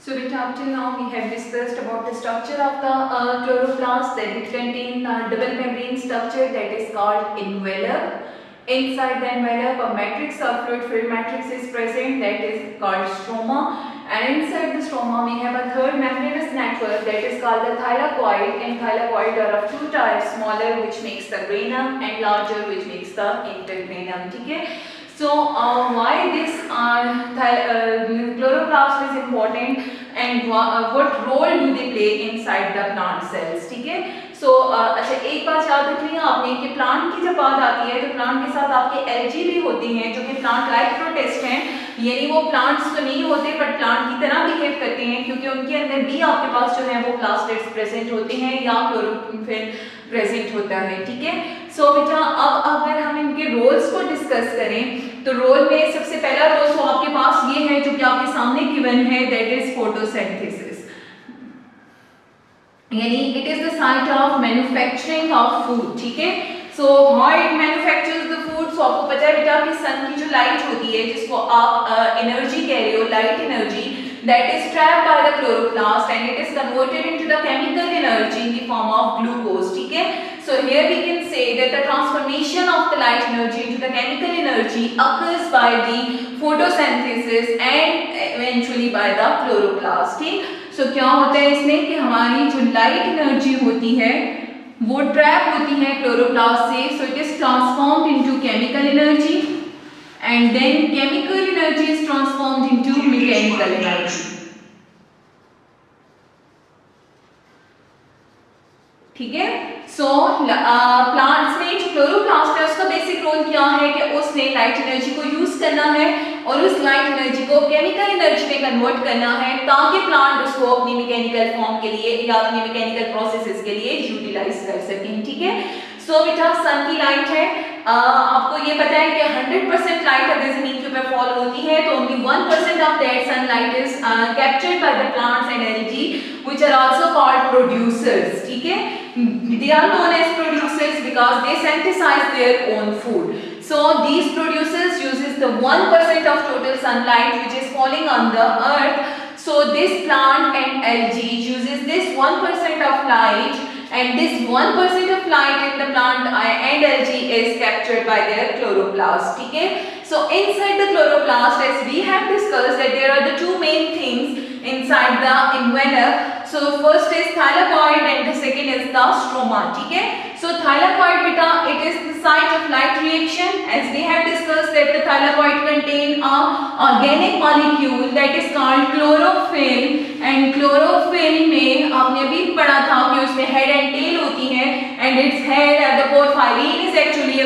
So up till now we have discussed about the structure of the chloroplast, that it contains a double membrane structure that is called envelope. Inside the envelope a matrix or fluid filled matrix is present, that is called stroma, and inside the stroma we have a third membranous network that is called the thylakoid, and thylakoid are of two types, smaller which makes the granum and larger which makes the intergranum. Okay? So why this chloroplast is important and what role do they play inside the plant cells. ठीक है, सो अच्छा एक बात याद रखनी है आपने कि प्लांट की जब बात आती है तो प्लांट के साथ आपके एल्गी भी होती हैं जो कि प्लांट लाइक प्रोटिस्ट हैं, यानी वो प्लांट्स तो नहीं होते बट प्लांट की तरह बिहेव करते हैं क्योंकि उनके अंदर भी आपके पास जो है वो प्लास्टिड्स प्रेजेंट होते हैं या क्लोरोफिल प्रेजेंट होता है. ठीक है, सो बेटा अब अगर हम इनके रोल्स को डिस्कस करें तो रोल में सबसे पहला रोल तो आपके पास ये है जो कि आपके सामने गिवन है, दैट इज फोटोसिंथेसिस, यानी it is the site of manufacturing of food. ठीक है, so how it manufactures the food. So आपको पता है बेटा कि सन की जो लाइट होती है जिसको आप एनर्जी कह रहे हो, light energy, that is trapped by the chloroplast and it is converted into the chemical energy in the form of glucose. ठीक है, so here we can say that the transformation of the light energy into the chemical energy occurs by the photosynthesis and eventually by the chloroplast. ठीक, so क्या होता है इसमें कि हमारी जो लाइट एनर्जी होती है वो ट्रैप होती है क्लोरोप्लास्ट से, so it is transformed into chemical energy and then chemical energy is transformed into mechanical energy. ठीक है, सो प्लांट्स में जो क्लोरोप्लास्ट है उसका बेसिक रोल क्या है कि उसने लाइट एनर्जी को यूज करना है और उस लाइट एनर्जी को केमिकल एनर्जी में कन्वर्ट करना है ताकि प्लांट उसको अपनी मैकेनिकल फॉर्म के लिए या अपनी मैकेनिकल प्रोसेसेस के लिए यूटिलाइज कर सकें. ठीक है, सो बेटा सन की लाइट है, आपको ये पता है कि 100% लाइट अगर जमीन के ऊपर फॉल होती है तो only 1% of that sunlight is captured by the plants and energy which are also called producers. ठीक है, they are known as producers because they synthesize their own food. So these producers uses the 1% of total sunlight which is falling on the earth. So this plant and algae uses this 1% of light, and this 1% of light in the plant and algae is captured by their chloroplast. ठीक है, so inside the chloroplast, as we have discussed, that there are the two main things inside the envelope. So first is thylakoid and the second is the stroma. ठीक है, so thylakoid beta, it is the site of light reaction, as we have discussed that the thylakoid contain a organic molecule that is called chlorophyll, and chlorophyll में आपने अभी पढ़ा था कि उसमें head and tail होती है, and its head at the porphyrin is actually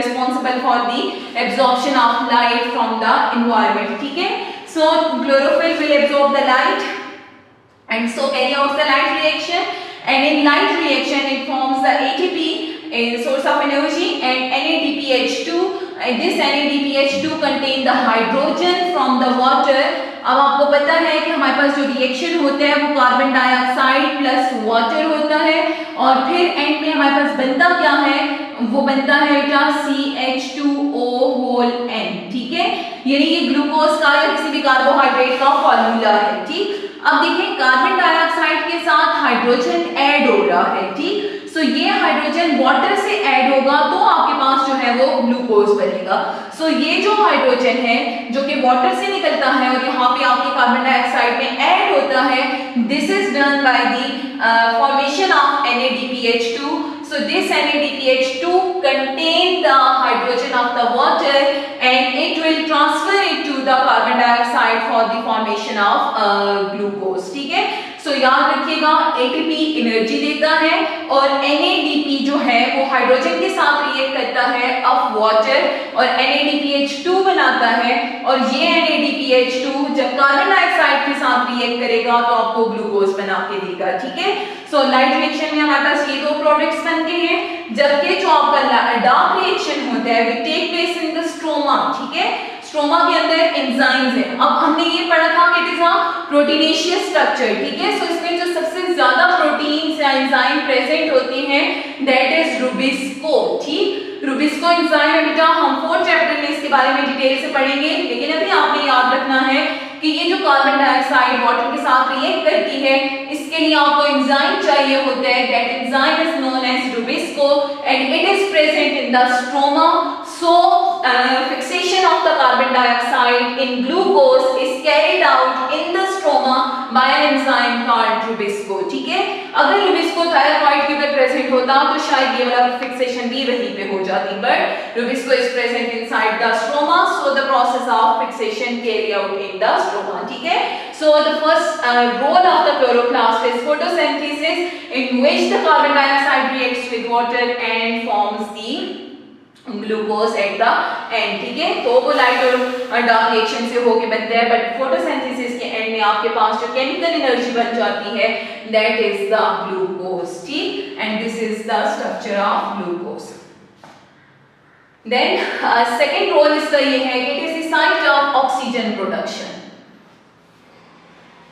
responsible for the absorption of light from the environment. ठीक है, so chlorophyll will absorb the light and so carry out the light reaction, and in light reaction it forms the ATP, a source of energy, and NADPH2, and this NADPH2 contain the hydrogen from the water. अब आपको पता है कि हमारे पास जो reaction होता है वो कार्बन डाइऑक्साइड प्लस वाटर होता है और फिर एंड में हमारे पास बनता क्या है, वो बनता है बेटा CH2O होल N. ठीक है, यानी ये ग्लूकोज का या किसी भी कार्बोहाइड्रेट का फॉर्मूला है. ठीक, अब देखिए कार्बन डाइऑक्साइड के साथ हाइड्रोजन ऐड हो रहा है. ठीक, सो ये हाइड्रोजन वाटर से ऐड होगा तो आपके पास जो है वो ग्लूकोज बनेगा. सो ये जो हाइड्रोजन है जो कि वाटर से निकलता है और यहाँ पे आपके कार्बन डाइऑक्साइड में ऐड होता है, this is done by the formation of NADPH2. So this NADPH2 contain the hydrogen of the water and it will transfer it to the carbon dioxide for the formation of glucose. ठीक है, सो याद रखिएगा ATP energy देता है और NADP जो है वो हाइड्रोजन के साथ रिएक्ट करता है ऑफ वाटर और NADPH2 बनाता है, और ये NADPH2 जब कार्बन डाइऑक्साइड के साथ रिएक्ट करेगा तो आपको ग्लूकोज बना के देगा. ठीक है, सो लाइट रिएक्शन में हमारे पास ये दो प्रोडक्ट्स बनते हैं, जबकि जो आपका डार्क रिएक्शन होता है वो take place in the stroma. ठीक है, स्ट्रोमा के अंदर एंजाइम्स हैं. अब हमने ये पढ़ा था कि it is a proteinaceous structure. ठीक है, सो इसमें जो सबसे ज्यादा प्रोटीन्स या एंजाइम प्रेजेंट होते हैं दैट इज रुबिस्को. ठीक, रुबिस्को एंजाइम है बेटा, हम 4th चैप्टर में इसके बारे में डिटेल से पढ़ेंगे, लेकिन अभी आपने याद रखना है कि ये जो कार्बन डाइऑक्साइड डाइऑक्साइड वाटर के साथ रिएक्ट करती है, इसके लिए आपको एंजाइम चाहिए होता है। That enzyme is known as rubisco and it is present in the stroma. So fixation of the carbon dioxide in glucose is carried out in the stroma by an enzyme called rubisco। ठीक है, अगर rubisco thyroid के ऊपर present होता तो शायद ये वाला फिक्सेशन भी वहीं पे हो जाती, but rubisco is present inside the stroma, so the process of fixation carry out in the stroma। ठीक है, so the first role of the chloroplast is photosynthesis, in which the carbon dioxide reacts with water and forms the glucose at the end. ठीक है, तो वो light और dark reaction से होके बनता है, बट फोटोसिंथेसिस के एंड में आपके पास जो केमिकल एनर्जी बन जाती है दैट इज द ग्लूकोज। ठीक, and this is the structure of glucose. Then second role इसका ये है कि it is the site of oxygen production,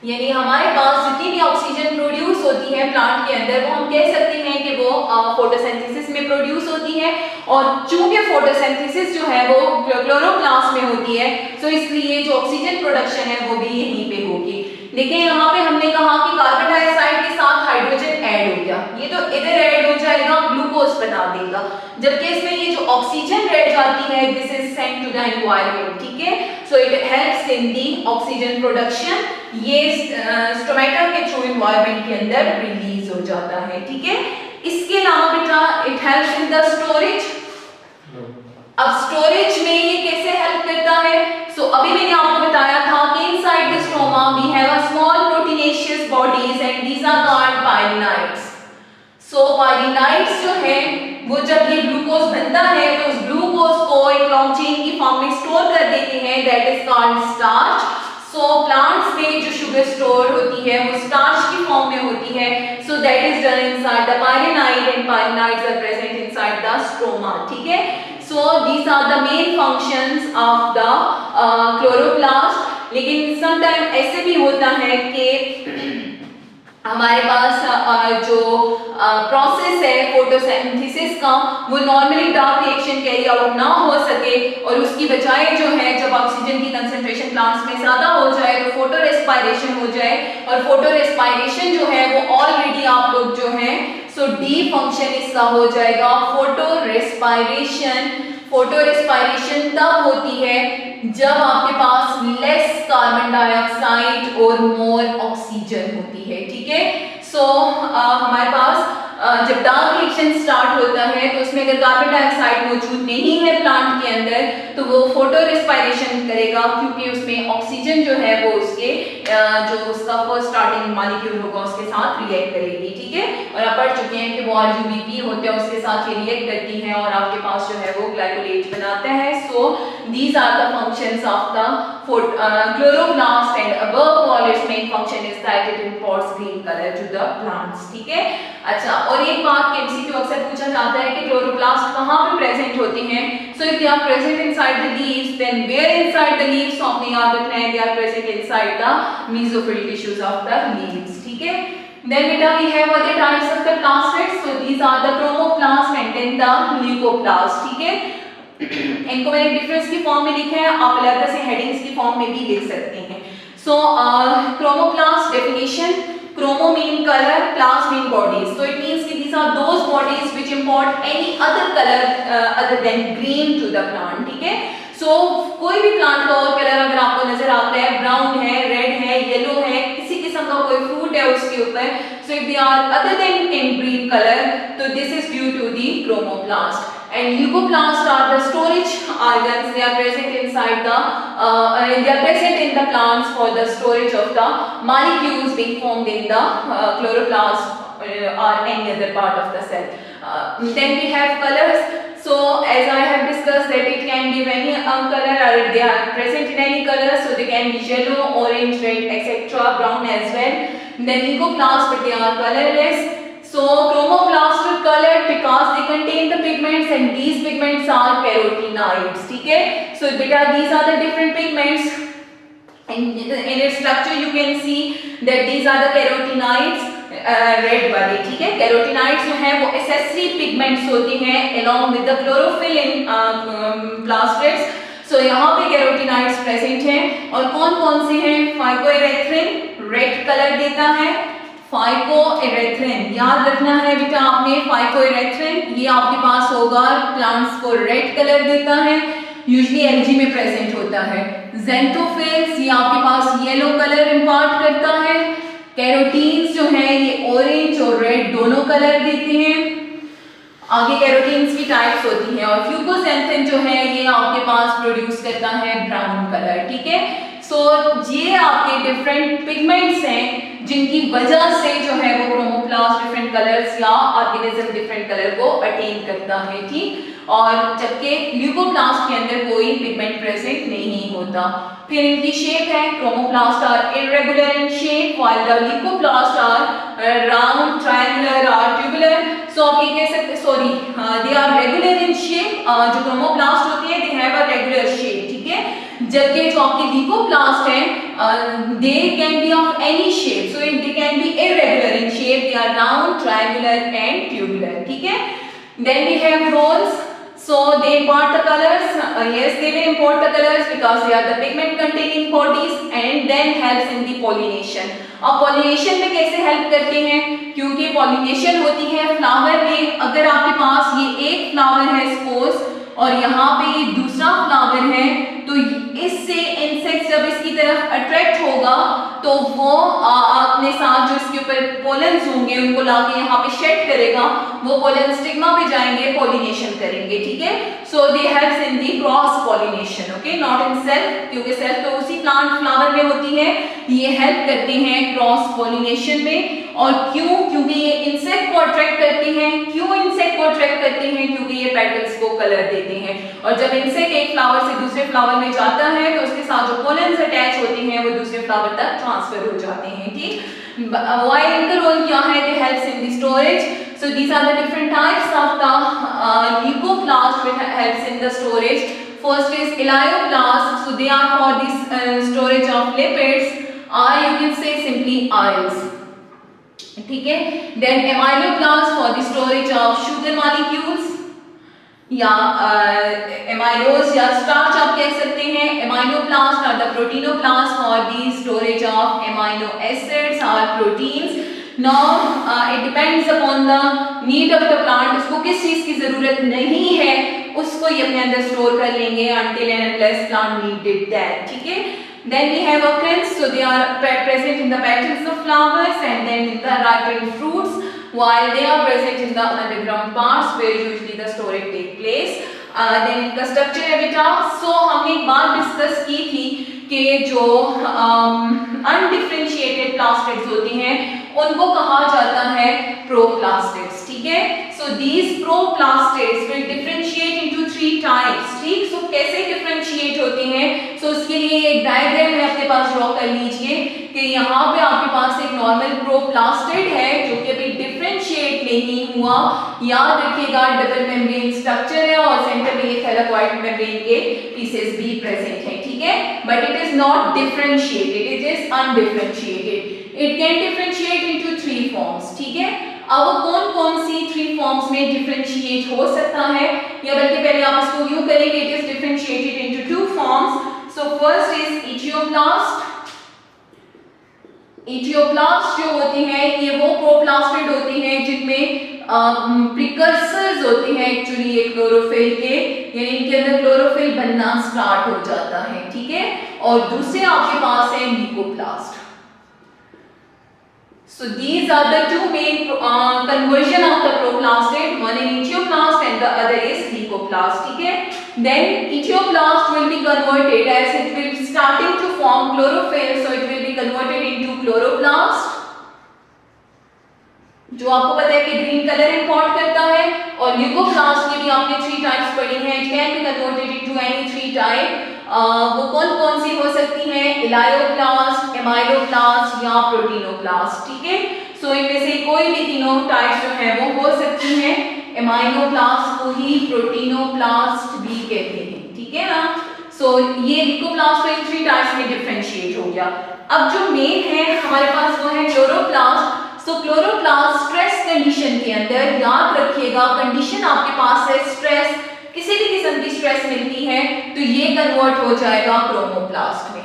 यानी हमारे पास जितनी भी ऑक्सीजन प्रोड्यूस होती है प्लांट के अंदर वो हम कह सकते हैं कि वो फोटोसिंथेसिस में प्रोड्यूस होती है, और चूंकि फोटोसिंथेसिस जो है वो क्लोरोप्लास्ट में होती है, तो इसलिए जो ऑक्सीजन प्रोडक्शन है वो भी यहीं पे होगी। देखिए यहाँ पे हमने कहा कि कार्बन डाइऑक्साइड के साथ हाइड्रोजन ऐड हो गया, ये तो इधर ऐड हो जाएगा, ग्लूकोज बना देगा, जबकि इसमें ये जो ऑक्सीजन रह जाती है this is sent to the environment. ठीक है, so it helps in the oxygen production, ये स्टोमेटा के थ्रू एनवायरनमेंट के अंदर रिलीज हो जाता है। ठीक है, इसके अलावा बेटा it helps in the storage. अब स्टोरेज में ये कैसे हेल्प करता है? सो अभी मैंने आपको बताया था कि inside the stoma we have a small proteinaceous bodies and these are called pyrenoids. So pyrenoids जो है वो जब ये ग्लूकोज बनता है तो उस ग्लूकोज को एक लॉन्ग चेन की फॉर्म में स्टोर कर देते हैं, that is called starch. So plants में जो शुगर स्टोर होती है वो स्टार्च की फॉर्म में होती है, so that is done inside the pyrenoid and pyrenoids are present inside the stroma. ठीक है, so these are the main functions of the chloroplast। लेकिन sometimes ऐसे भी होता है कि हमारे पास जो प्रोसेस है फोटोसिंथेसिस का वो normally dark reaction carry out ना हो सके, और उसकी बजाय जो है जब ऑक्सीजन की कंसंट्रेशन प्लांट्स में ज्यादा हो जाए तो फोटो रेस्पायरेशन हो जाए, और फोटो रेस्पायरेशन जो है वो ऑलरेडी आप लोग जो है सो डी फंक्शन इसका हो जाएगा फोटो रेस्पायरेशन। फोटो रेस्पायरेशन तब होती है जब आपके पास लेस कार्बन डाइऑक्साइड और मोर ऑक्सीजन होती है। ठीक है, सो हमारे पास जब डार्क रिएक्शन स्टार्ट होता है तो उसमें अगर कार्बन डाइऑक्साइड मौजूद नहीं है प्लांट के अंदर तो वो फोटो रेस्पायरेशन करेगा, क्योंकि उसमें ऑक्सीजन जो है वो उसके जो उसका फर्स्ट स्टार्टिंग मॉलिक्यूल होगा उसके साथ रिएक्ट करेगी। ठीक है, और आप पढ़ चुके हैं कि वो आरयूबीपी होते हैं उसके साथ ये रिएक्ट करती हैं और आपके पास जो है वो ग्लाइकोलेट बनाता है। So these are the functions of the chloroplast and above all its main function is that it imparts green color to the plants। ठीक है, अच्छा, और एक बात के एमसीक्यू अक्सर पूछा जाता है कि क्लोरोप्लास्ट कहाँ पे प्रेजेंट होते हैं? So if they are present inside the leaves then where inside the leaves of the organ they are present inside the mesophyll tissues of the leaves. ठीक है, then beta we have other types of the plastids, so these are the chromoplast and then the leucoplast। ठीक है, इनको मैंने difference की form में लिखा है, आप अलग से हेडिंग्स की फॉर्म में भी लिख सकते हैं। सो chromoplast definition, chromo mean color, plast mean bodies, so it means कि these are those bodies which impart any other color other than green to the plant। ठीक है, सो कोई भी प्लांट का और कलर अगर आपको नजर आता है, ब्राउन है, रेड है, येलो है, किसी किस्म का कोई फ्रूट है उसके ऊपर, so if they are other than in green colour तो this is due to the chromoplast। And leucoplasts are the storage organs, they are present inside the they are present in the plants for the storage of the molecules being formed in the chloroplast or any other part of the cell। Then we have colors, so as I have discussed that it can give any color or they are present in any color, so they can be yellow, orange, red, etc., brown as well। Then leucoplasts, but they are colorless। So chromoplasts are colored because they contain the pigments and these pigments are carotenoids। ठीक है, so beta these are the different pigments in its structure you can see that these are the carotenoids red वाले। ठीक है, carotenoids जो है वो accessory pigments होते हैं along with the chlorophyll in plastids। so यहाँ पे carotenoids present हैं और कौन कौन से हैं? phycoerythrin, रेड कलर देता है। फाइकोइरेथ्रिन, याद रखना है बेटा आपने, फाइकोइरेथ्रिन ये आपके पास होगा, प्लांट्स को रेड कलर देता है, यूजुअली एल्गी में प्रेजेंट होता है। ज़ेंथोफिल्स ये आपके पास येलो कलर इंपार्ट करता है। कैरोटीन्स जो है ये ऑरेंज और रेड दोनों कलर देते हैं। आगे कैरोटीन्स की टाइप्स होती हैं, और फ्यूकोजेंथिन जो है ये आपके पास प्रोड्यूस करता है ब्राउन कलर, ठीक है। सो ये आपके डिफरेंट पिगमेंट्स हैं जिनकी वजह से जो है वो क्रोमोप्लास्ट डिफरेंट कलर्स या ऑर्गेनिज्म डिफरेंट कलर को अटेन करता है, ठीक। और जबकि ल्यूकोप्लास्ट के अंदर कोई पिगमेंट प्रेजेंट नहीं होता। फिर इनकी शेप है, chromoplast are irregular in shape while the leucoplast are round, triangular और ट्यूबुलर। सो आप ये कह सकते, sorry they are regular in shape, जो क्रोमोप्लास्ट होती है they have a regular shape, ठीक है। जबकि जो आपके ल्यूकोप्लास्ट है they can be of any shape, so they can be irregular in shape, they are round, triangular and tubular, ठीक है। Then we have roles. So they impart the colors. Yes, they will impart the colors because they are the pigment containing bodies and then helps in the pollination. अब pollination में कैसे help करते हैं? क्योंकि pollination होती है flower में। अगर आपके पास ये एक फ्लावर है सपोज और यहाँ पे ये दूसरा फ्लावर है, तो इससे इंसेक्ट जब इसकी तरफ अट्रैक्ट होगा तो वो अपने साथ जो इसके ऊपर पोलन्स होंगे उनको लाके यहाँ पे शेड करेगा, वो पोलन स्टिग्मा पे जाएंगे, पॉलिनेशन करेंगे, ठीक है। So they helps in the cross pollination, okay, not in self, क्योंकि सेल्फ तो उसी प्लांट फ्लावर में होती है, ये हेल्प करते हैं क्रॉस पॉलिनेशन में। और क्यों? क्योंकि ये इंसेक्ट को अट्रैक्ट करते हैं। क्यों इंसेक्ट को अट्रैक्ट करते हैं? क्योंकि ये पेटल्स को कलर देते हैं, और जब इंसेक्ट एक फ्लावर से दूसरे फ्लावर में जाता है तो उसके साथ जो पोलन्स अटैच होते हैं वो दूसरे फ्लावर तक ट्रांसफर हो जाते हैं, ठीक। व्हाइल इनका रोल क्या है? दे helps in the storage. So these are the different types of the leucoplast which helps in the storage. First is elaioplast, so they are for this storage of lipids, or you can say simply oils, ठीक है। Then amyloplast for the storage of sugar molecules, या amylose या starch आप कह सकते हैं। amyloplast are the proteinoplast for the storage of amino acids or proteins. Now it depends upon the need of the plant, उसको किस चीज की जरूरत नहीं है उसको ये अपने अंदर स्टोर कर लेंगे until and unless plant needed that, ठीक है। Then we have occurrence, so they are present in the petals of flowers and then in the ripened fruits, while they are present in the underground parts where usually the storage take place. Then इनका structure है बेटा, so हमने एक बात discuss की थी कि जो अनडिफरेंशिएटेड प्लास्टिड्स होती हैं उनको कहा जाता है प्रोप्लास्टिड्स, ठीक है। So these proplastids will differentiate into 3 types, ठीक। सो कैसे डिफरेंशिएट होते हैं? सो उसके लिए एक डायग्राम में अपने पास ड्रॉ कर लीजिए कि यहाँ पे आपके पास एक नॉर्मल प्रोप्लास्टिड है जो कि अभी डिफरेंशिएट नहीं हुआ। याद रखिएगा डबल मेम्ब्रेन स्ट्रक्चर है और सेंटर में ये थैलाकोइड मेम्ब्रेन के पीसेस भी प्रेजेंट हैं, ठीक है। But it is not differentiated, it is undifferentiated. It can differentiate into 3 forms, ठीक है। अब कौन कौन सी 3 forms में differentiate हो सकता है, या बल्कि पहले आप इसको यूं करेंगे, it is differentiated into 2 forms. So first is Etioplast. Etioplast जो होती हैं ये वो प्रोप्लास्टिड होती हैं जिनमें प्रिकर्सर्स होते हैं एक्चुअली ये क्लोरोफिल के, यानी इनके अंदर क्लोरोफिल बनना स्टार्ट हो जाता है, ठीक है। और दूसरे आपके पास है leucoplast. So these are the 2 main conversion of the proplastid, one in Etioplast and the other is leucoplast, ठीक है। Then Etioplast will be converted as it will be starting to form chlorophyll, so it will be converted into chloroplast, जो आपको पता है कि green colour import करता है। और ल्यूकोप्लास्ट की भी आपने 3 टाइप्स पढ़ी हैं, it can be converted into any 3 type. वो कौन कौन सी हो सकती हैं? इलायोप्लास्ट, एमाइलोप्लास्ट या प्रोटीनोप्लास्ट, ठीक है। सो इनमें से कोई भी तीनों टाइप्स जो है वो हो सकती हैं। एमाइलोप्लास्ट को ही प्रोटीनोप्लास्ट भी कहते हैं, ठीक है ना। सो ये ल्यूकोप्लास्ट इन 3 टाइप्स में डिफरेंशिएट हो गया। अब जो मेन है हमारे पास वो है क्लोरोप्लास्ट। सो क्लोरोप्लास्ट स्ट्रेस कंडीशन के अंदर, याद रखिएगा कंडीशन आपके पास है स्ट्रेस, किसी भी किस्म की स्ट्रेस मिलती है तो ये कन्वर्ट हो जाएगा क्रोमोप्लास्ट में।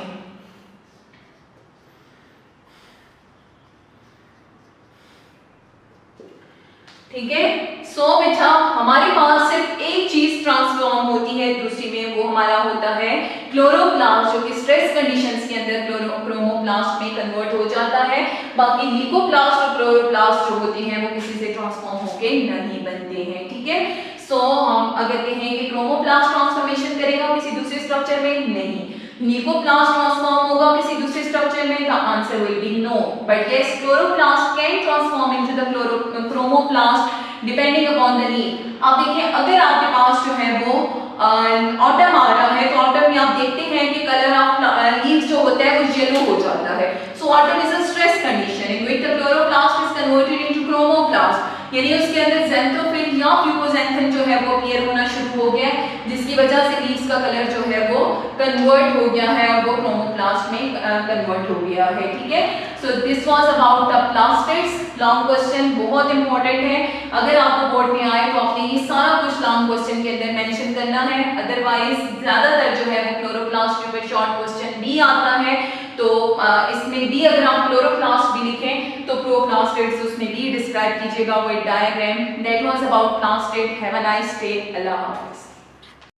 ठीक है। सो बेटा हमारे पास सिर्फ एक चीज ट्रांसफॉर्म होती है दूसरी में, वो हमारा होता है क्लोरोप्लास्ट, जो कि स्ट्रेस कंडीशंस के अंदर क्रोमोप्लास्ट में कन्वर्ट हो जाता है। बाकी ल्यूकोप्लास्ट और क्लोरोप्लास्ट जो होते हैं वो किसी से ट्रांसफॉर्म होके नहीं बनते हैं। ठीक है। सो हम अगर कहें कि क्रोमोप्लास्ट ट्रांसफॉर्मेशन करेगा किसी दूसरे स्ट्रक्चर में, नहीं। ल्यूकोप्लास्ट ट्रांसफॉर्म होगा किसी दूसरे स्ट्रक्चर में, the answer will be no. But yes, chloroplast can transform into the chromoplast depending upon the need. आप देखिए अगर आपके पास जो है वो ऑटम आ रहा है तो ऑटम में आप देखते हैं कि कलर ऑफ लीव्स जो होता है वो येलो हो जाता है। So autumn is a stress condition in which the chloroplast is converted into chromoplast, यानी उसके अंदर ज़ैंथोफिल या फ्यूकोज़ैंथन जो है वो अपीयर होना शुरू हो गया, जिसकी वजह से लीव्स का कलर जो है वो कन्वर्ट हो गया है और वो क्रोमोप्लास्ट में कन्वर्ट हो गया है। ठीक है। So this was about the plastids. Long question बहुत इंपॉर्टेंट है, अगर आपको बोर्ड में आए तो आपने ये सारा कुछ लॉन्ग क्वेश्चन के अंदर मेंशन करना है। अदरवाइज ज्यादातर जो है वो क्लोरोप्लास्ट के ऊपर शॉर्ट क्वेश्चन भी आता है, तो इसमें भी अगर आप क्लोरोप्लास्ट भी लिखें तो प्रोप्लास्टिड्स उसमें भी डिस्क्राइब कीजिएगा with diagram. That was about plastid. Have a nice day. अल्लाह हाफिज़।